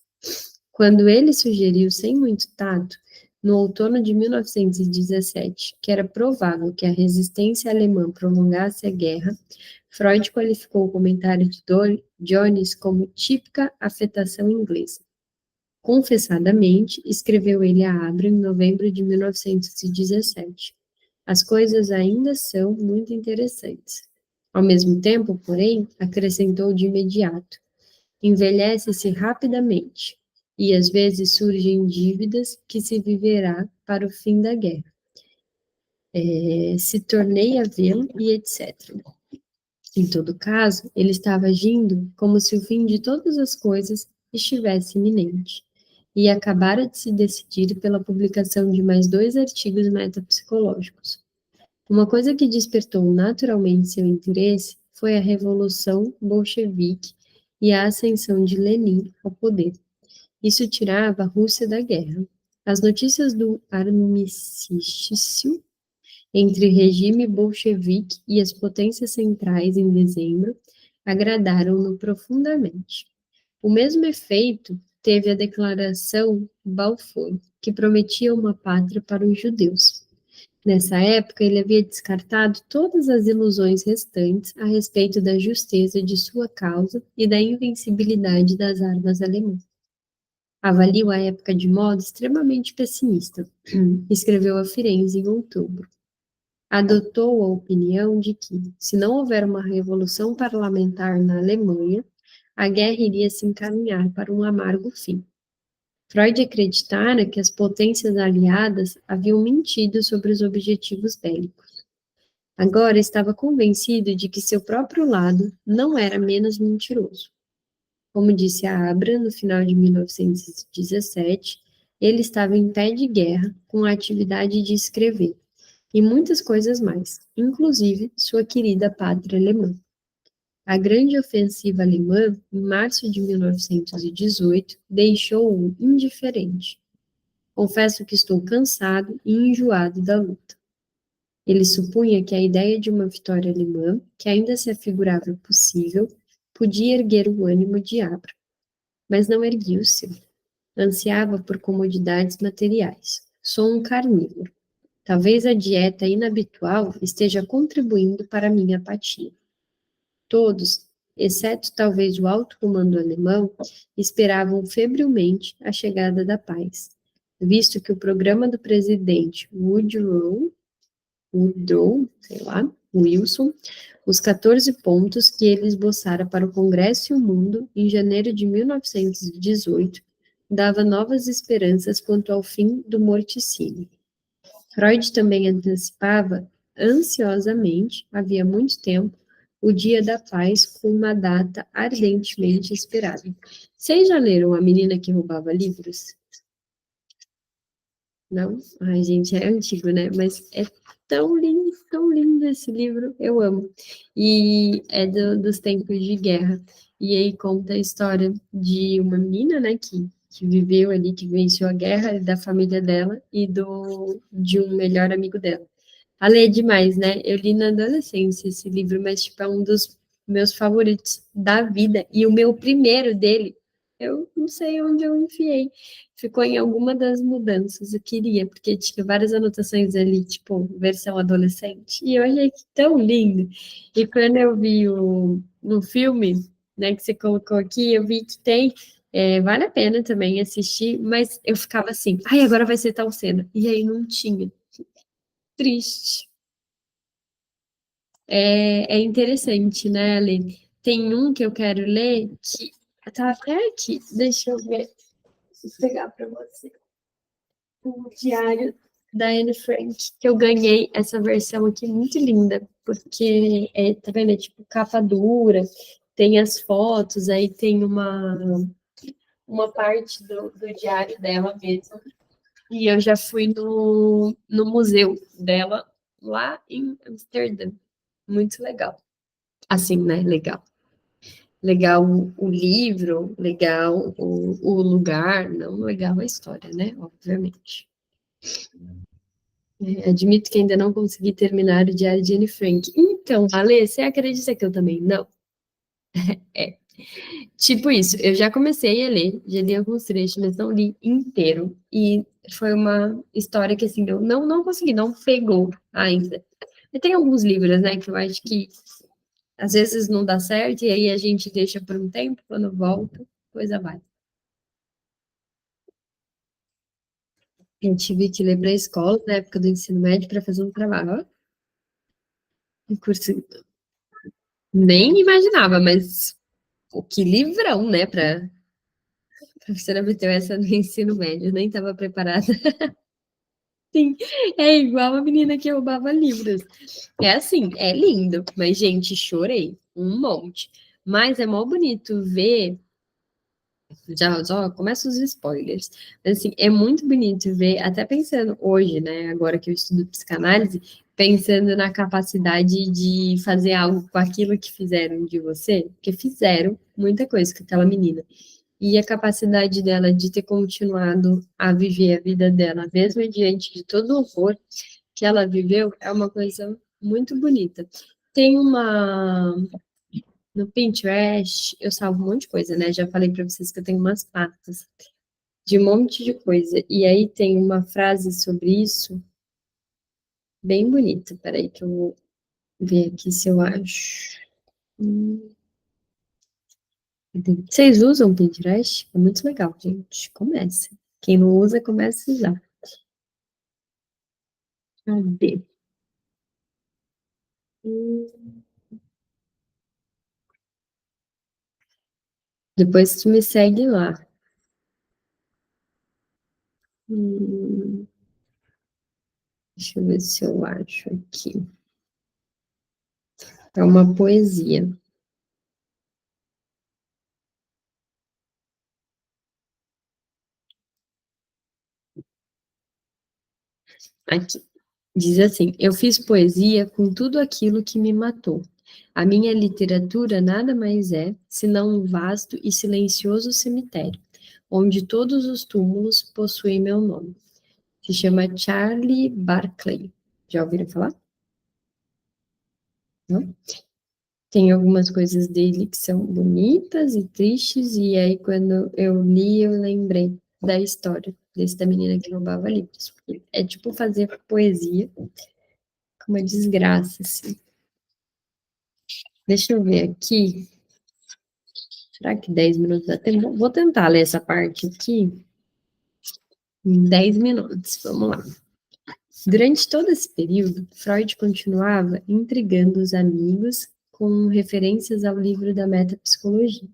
Speaker 1: Quando ele sugeriu, sem muito tato, no outono de 1917, que era provável que a resistência alemã prolongasse a guerra, Freud qualificou o comentário de Jones como típica afetação inglesa. Confessadamente, escreveu ele a Abra em novembro de 1917. As coisas ainda são muito interessantes. Ao mesmo tempo, porém, acrescentou de imediato, envelhece-se rapidamente, e às vezes surgem dívidas que se viverá para o fim da guerra. Se tornei a vê-lo e etc. Em todo caso, ele estava agindo como se o fim de todas as coisas estivesse iminente, e acabara de se decidir pela publicação de mais 2 artigos metapsicológicos. Uma coisa que despertou naturalmente seu interesse foi a Revolução Bolchevique e a ascensão de Lenin ao poder. Isso tirava a Rússia da guerra. As notícias do armistício entre o regime bolchevique e as potências centrais em dezembro agradaram-no profundamente. O mesmo efeito teve a Declaração Balfour, que prometia uma pátria para os judeus. Nessa época, ele havia descartado todas as ilusões restantes a respeito da justeza de sua causa e da invencibilidade das armas alemãs. Avalio a época de modo extremamente pessimista, escreveu a Firenze em outubro. Adotou a opinião de que, se não houver uma revolução parlamentar na Alemanha, a guerra iria se encaminhar para um amargo fim. Freud acreditara que as potências aliadas haviam mentido sobre os objetivos bélicos. Agora estava convencido de que seu próprio lado não era menos mentiroso. Como disse a Abra no final de 1917, ele estava em pé de guerra com a atividade de escrever, e muitas coisas mais, inclusive sua querida pátria alemã. A grande ofensiva alemã, em março de 1918, deixou-o indiferente. Confesso que estou cansado e enjoado da luta. Ele supunha que a ideia de uma vitória alemã, que ainda se afigurava possível, podia erguer o ânimo de Abra. mas não erguiu-se. Ansiava por comodidades materiais. Sou um carnívoro. Talvez a dieta inabitual esteja contribuindo para a minha apatia. Todos, exceto talvez o alto comando alemão, esperavam febrilmente a chegada da paz, visto que o programa do presidente Woodrow, sei lá, Wilson, os 14 pontos que ele esboçara para o Congresso e o mundo em janeiro de 1918 dava novas esperanças quanto ao fim do morticínio. Freud também antecipava ansiosamente, havia muito tempo, o dia da paz com uma data ardentemente esperada. Vocês já leram A Menina que Roubava Livros? Não? Ai, gente, é antigo, né? Mas é tão lindo esse livro, eu amo. E é dos tempos de guerra. E aí conta a história de uma menina, né, que viveu ali, que venceu a guerra, da família dela e de um melhor amigo dela. A ler é demais, né? Eu li na adolescência esse livro, mas, tipo, é um dos meus favoritos da vida. E o meu primeiro dele, eu não sei onde eu enfiei. Ficou em alguma das mudanças, eu queria, porque tinha várias anotações ali, tipo, versão adolescente. E eu achei que tão lindo. E quando eu vi no filme, né, que você colocou aqui, eu vi que tem. Vale a pena também assistir, mas eu ficava assim, ai, agora vai ser tal cena. E aí não tinha. Triste. É interessante, né, Aline? Tem um que eu quero ler que tá até aqui. Deixa eu ver. Vou pegar para você. O Diário da Anne Frank, que eu ganhei essa versão aqui muito linda, porque tá vendo? É tipo capa dura, tem as fotos, aí tem uma parte do diário dela mesmo. E eu já fui no museu dela lá em Amsterdã. Muito legal. Assim, né? Legal. Legal o livro, legal o lugar, não legal a história, né? Obviamente. Admito que ainda não consegui terminar o Diário de Anne Frank. Então, Ale, você acredita que eu também não? É. Tipo isso, eu já comecei a ler, já li alguns trechos, mas não li inteiro. E foi uma história que, assim, eu não consegui, não pegou ainda. E tem alguns livros, né, que eu acho que às vezes não dá certo, e aí a gente deixa por um tempo, quando volta, coisa vai. Eu tive que ler para a escola, na época do ensino médio, para fazer um trabalho. Ó, um curso, nem imaginava, mas o que livrão, né, para a professora meteu essa no ensino médio, nem estava preparada. Sim, é igual a menina que roubava livros. É assim, é lindo, mas, gente, chorei um monte. Mas é mó bonito ver. Já começa os spoilers. Mas, assim, é muito bonito ver, até pensando hoje, né, agora que eu estudo psicanálise, pensando na capacidade de fazer algo com aquilo que fizeram de você, porque fizeram muita coisa com aquela menina. E a capacidade dela de ter continuado a viver a vida dela, mesmo diante de todo o horror que ela viveu, é uma coisa muito bonita. Tem uma no Pinterest, eu salvo um monte de coisa, né? Já falei para vocês que eu tenho umas pastas de um monte de coisa. E aí tem uma frase sobre isso bem bonita. Peraí que eu vou ver aqui se eu acho. Vocês usam Pinterest? É muito legal, gente. Comece. Quem não usa, comece a usar. Cadê? Depois tu me segue lá. Hum, deixa eu ver se eu acho aqui. É uma poesia. Aqui. Diz assim: eu fiz poesia com tudo aquilo que me matou. A minha literatura nada mais é senão um vasto e silencioso cemitério, onde todos os túmulos possuem meu nome. Se chama Charlie Barclay. Já ouviram falar? Não? Tem algumas coisas dele que são bonitas e tristes, e aí quando eu li, eu lembrei da história da menina que roubava livros. É tipo fazer poesia com uma desgraça, assim. Deixa eu ver aqui. Será que 10 minutos dá tempo? Vou tentar ler essa parte aqui em 10 minutos. Vamos lá. Durante todo esse período, Freud continuava intrigando os amigos com referências ao livro da metapsicologia.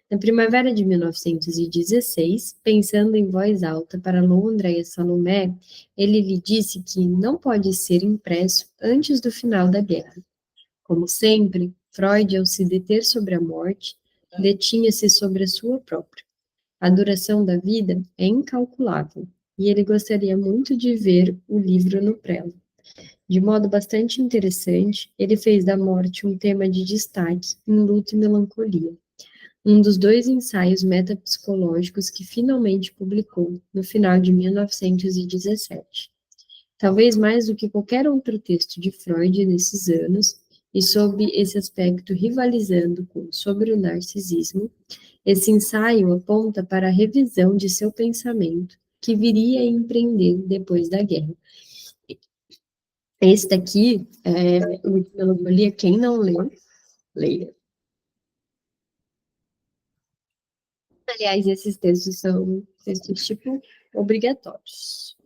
Speaker 1: Na primavera de 1916, pensando em voz alta para Londra e Salomé, ele lhe disse que não pode ser impresso antes do final da guerra. Como sempre, Freud, ao se deter sobre a morte, detinha-se sobre a sua própria. A duração da vida é incalculável, e ele gostaria muito de ver o livro no prelo. De modo bastante interessante, ele fez da morte um tema de destaque em Luto e Melancolia, um dos 2 ensaios metapsicológicos que finalmente publicou no final de 1917. Talvez mais do que qualquer outro texto de Freud nesses anos, e sob esse aspecto rivalizando com Sobre o Narcisismo, esse ensaio aponta para a revisão de seu pensamento, que viria a empreender depois da guerra. Esse daqui, o Melancolia, quem não leu, leia. Aliás, esses textos são textos, tipo, obrigatórios.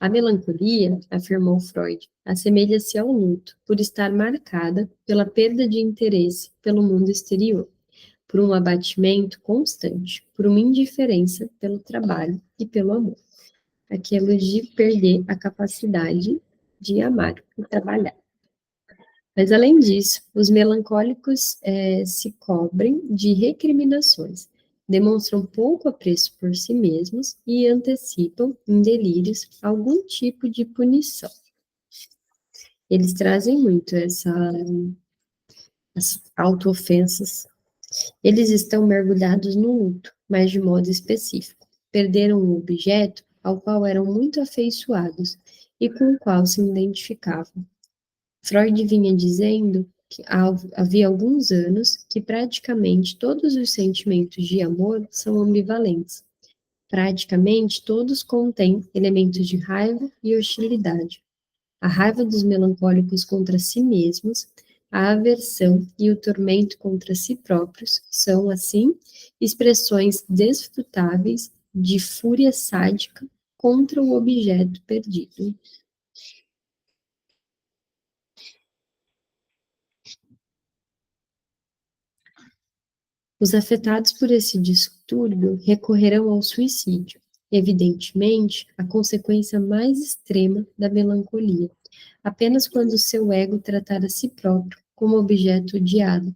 Speaker 1: A melancolia, afirmou Freud, assemelha-se ao luto, por estar marcada pela perda de interesse pelo mundo exterior, por um abatimento constante, por uma indiferença pelo trabalho e pelo amor. Aquilo de perder a capacidade de amar e trabalhar. Mas, além disso, os melancólicos se cobrem de recriminações, demonstram pouco apreço por si mesmos e antecipam, em delírios, algum tipo de punição. Eles trazem muito as autoofensas. Eles estão mergulhados no luto, mas de modo específico. Perderam um objeto ao qual eram muito afeiçoados e com o qual se identificavam. Freud vinha dizendo que havia alguns anos que praticamente todos os sentimentos de amor são ambivalentes. Praticamente todos contêm elementos de raiva e hostilidade. A raiva dos melancólicos contra si mesmos, a aversão e o tormento contra si próprios são, assim, expressões desfrutáveis de fúria sádica contra o objeto perdido. Os afetados por esse distúrbio recorrerão ao suicídio, evidentemente, a consequência mais extrema da melancolia, apenas quando seu ego tratar a si próprio como objeto odiado,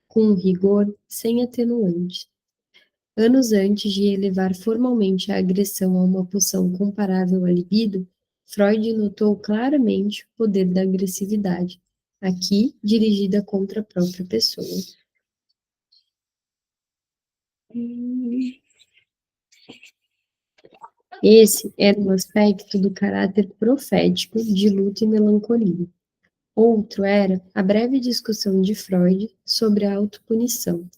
Speaker 1: com um rigor sem atenuante. Anos antes de elevar formalmente a agressão a uma pulsão comparável à libido, Freud notou claramente o poder da agressividade, aqui dirigida contra a própria pessoa. Esse era um aspecto do caráter profético de luto e melancolia. Outro era a breve discussão de Freud sobre a autopunição,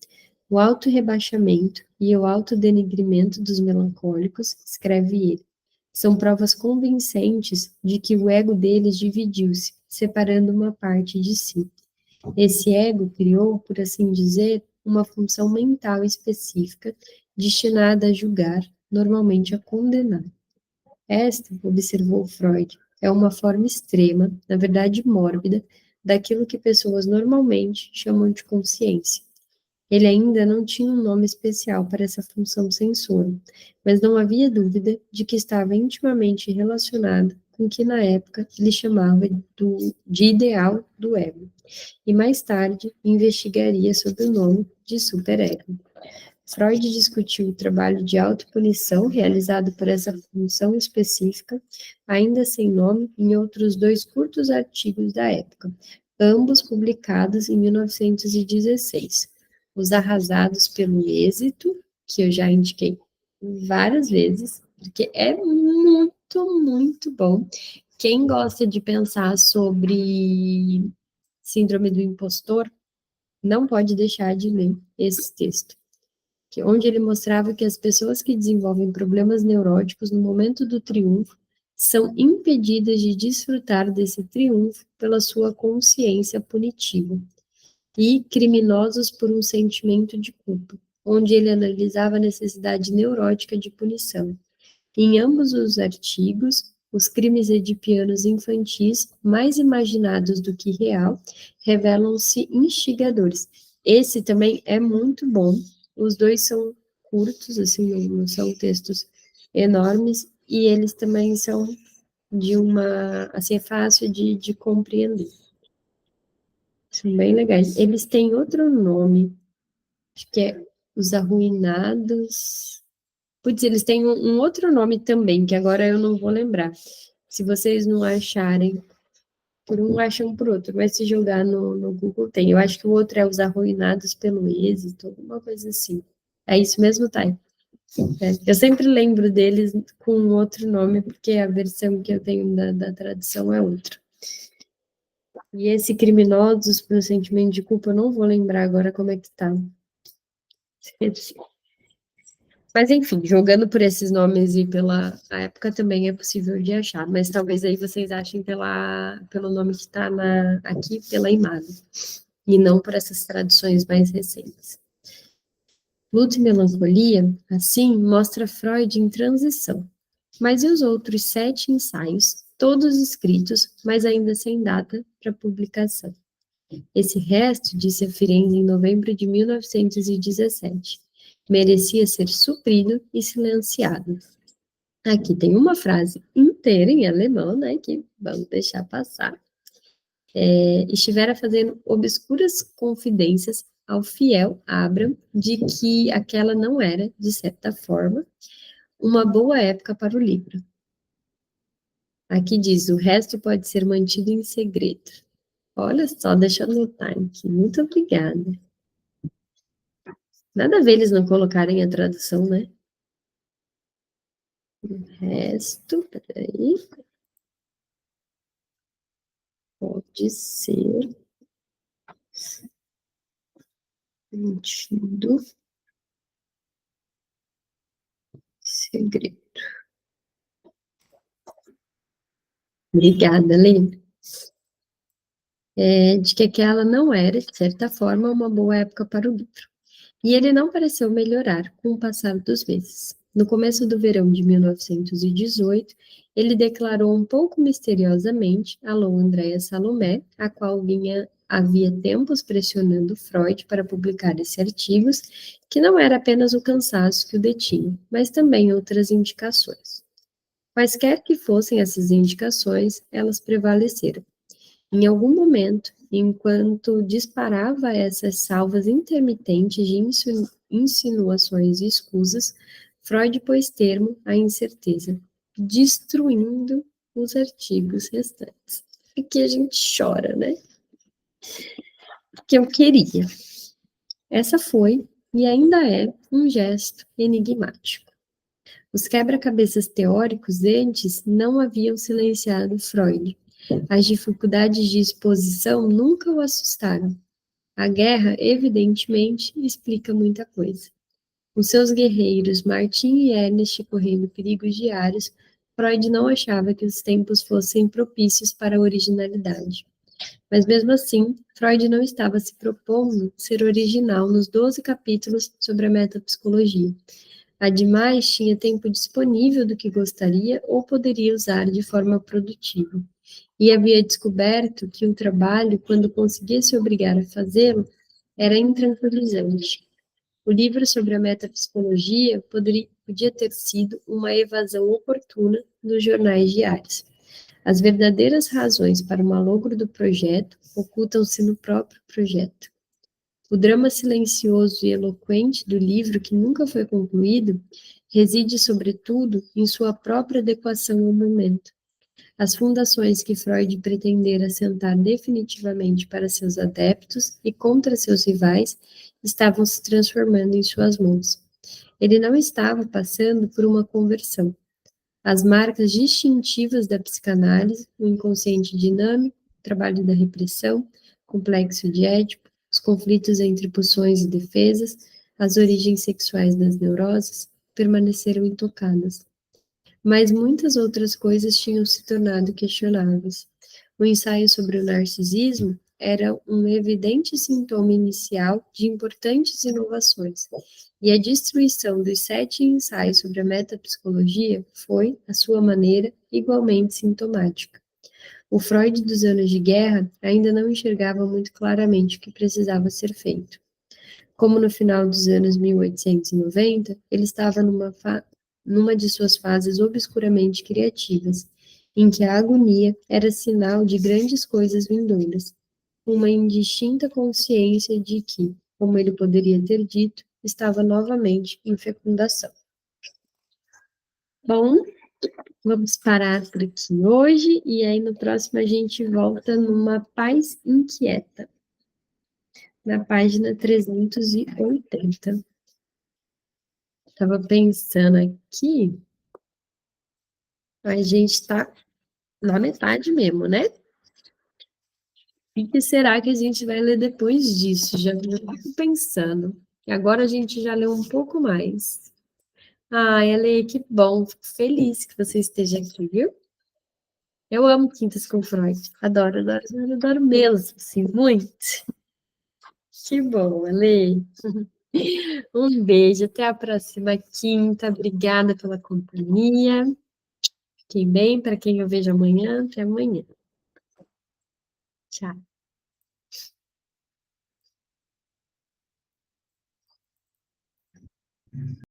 Speaker 1: o autorrebaixamento e o autodenegrimento dos melancólicos, escreve ele. São provas convincentes de que o ego deles dividiu-se, separando uma parte de si. Esse ego criou, por assim dizer, uma função mental específica destinada a julgar, normalmente a condenar. Esta, observou Freud, é uma forma extrema, na verdade mórbida, daquilo que pessoas normalmente chamam de consciência. Ele ainda não tinha um nome especial para essa função censora, mas não havia dúvida de que estava intimamente relacionado com o que na época ele chamava de ideal do ego, e mais tarde investigaria sob o nome de superego. Freud discutiu o trabalho de autopunição realizado por essa função específica, ainda sem nome, em outros 2 curtos artigos da época, ambos publicados em 1916. Os Arrasados pelo Êxito, que eu já indiquei várias vezes, porque é muito, muito bom. Quem gosta de pensar sobre Síndrome do Impostor, não pode deixar de ler esse texto, onde ele mostrava que as pessoas que desenvolvem problemas neuróticos no momento do triunfo são impedidas de desfrutar desse triunfo pela sua consciência punitiva, e criminosos por um sentimento de culpa, onde ele analisava a necessidade neurótica de punição. Em ambos os artigos, os crimes edipianos infantis, mais imaginados do que real, revelam-se instigadores. Esse também é muito bom. Os dois são curtos, assim, não são textos enormes, e eles também são de uma, assim, é fácil de compreender. São bem legais. Eles têm outro nome, acho que é Os Arruinados. Putz, eles têm um outro nome também, que agora eu não vou lembrar. Se vocês não acharem, por um acham por outro, mas se jogar no Google tem. Eu acho que o outro é Os Arruinados pelo Êxito, alguma coisa assim. É isso mesmo, Thay? Eu sempre lembro deles com um outro nome, porque a versão que eu tenho da tradução é outra. E esse Criminosos pelo Sentimento de Culpa, eu não vou lembrar agora como é que tá. Mas, enfim, jogando por esses nomes e pela época também é possível de achar, mas talvez aí vocês achem pelo nome que está aqui, pela imagem, e não por essas traduções mais recentes. Luto e Melancolia, assim, mostra Freud em transição. Mas e os outros 7 ensaios, todos escritos, mas ainda sem data para publicação? Esse resto, disse a Firenze em novembro de 1917, merecia ser suprido e silenciado. Aqui tem uma frase inteira em alemão, né, que vamos deixar passar. Estivera fazendo obscuras confidências ao fiel Abraham de que aquela não era, de certa forma, uma boa época para o livro. Aqui diz, o resto pode ser mantido em segredo. Olha só, deixa eu anotar aqui. Muito obrigada. Nada a ver eles não colocarem a tradução, né? O resto, peraí. Pode ser mantido segredo. Obrigada, Lê. De que aquela não era, de certa forma, uma boa época para o livro. E ele não pareceu melhorar com o passar dos meses. No começo do verão de 1918, ele declarou um pouco misteriosamente a Lou Andréa Salomé, a qual havia tempos pressionando Freud para publicar esses artigos, que não era apenas o cansaço que o detinha, mas também outras indicações. Quaisquer que fossem essas indicações, elas prevaleceram. Em algum momento, enquanto disparava essas salvas intermitentes de insinuações e escusas, Freud pôs termo à incerteza, destruindo os artigos restantes. Aqui a gente chora, né? Porque eu queria. Essa foi, e ainda é, um gesto enigmático. Os quebra-cabeças teóricos antes não haviam silenciado Freud. As dificuldades de exposição nunca o assustaram. A guerra, evidentemente, explica muita coisa. Os seus guerreiros, Martin e Ernest, correndo perigos diários, Freud não achava que os tempos fossem propícios para a originalidade. Mas mesmo assim, Freud não estava se propondo ser original nos 12 capítulos sobre a metapsicologia. Ademais, tinha tempo disponível do que gostaria ou poderia usar de forma produtiva. E havia descoberto que o trabalho, quando conseguia se obrigar a fazê-lo, era intranquilizante. O livro sobre a metapsicologia podia ter sido uma evasão oportuna dos jornais diários. As verdadeiras razões para o malogro do projeto ocultam-se no próprio projeto. O drama silencioso e eloquente do livro, que nunca foi concluído, reside, sobretudo, em sua própria adequação ao momento. As fundações que Freud pretendera assentar definitivamente para seus adeptos e contra seus rivais estavam se transformando em suas mãos. Ele não estava passando por uma conversão. As marcas distintivas da psicanálise, o inconsciente dinâmico, o trabalho da repressão, complexo de Édipo, os conflitos entre pulsões e defesas, as origens sexuais das neuroses, permaneceram intocadas. Mas muitas outras coisas tinham se tornado questionáveis. O ensaio sobre o narcisismo era um evidente sintoma inicial de importantes inovações, e a destruição dos 7 ensaios sobre a metapsicologia foi, à sua maneira, igualmente sintomática. O Freud dos anos de guerra ainda não enxergava muito claramente o que precisava ser feito. Como no final dos anos 1890, ele estava numa de suas fases obscuramente criativas, em que a agonia era sinal de grandes coisas vindouras, uma indistinta consciência de que, como ele poderia ter dito, estava novamente em fecundação. Bom, vamos parar por aqui hoje, e aí no próximo a gente volta numa paz inquieta, na página 380. Estava pensando aqui, a gente está na metade mesmo, né? O que será que a gente vai ler depois disso? Já fico pensando. Agora a gente já leu um pouco mais. Ai, Ale, que bom. Fico feliz que você esteja aqui, viu? Eu amo Quintas com Freud. Adoro, adoro, adoro, adoro mesmo, assim, muito. Que bom, Ale. Um beijo, até a próxima quinta. Obrigada pela companhia. Fiquem bem, para quem eu vejo amanhã, até amanhã. Tchau.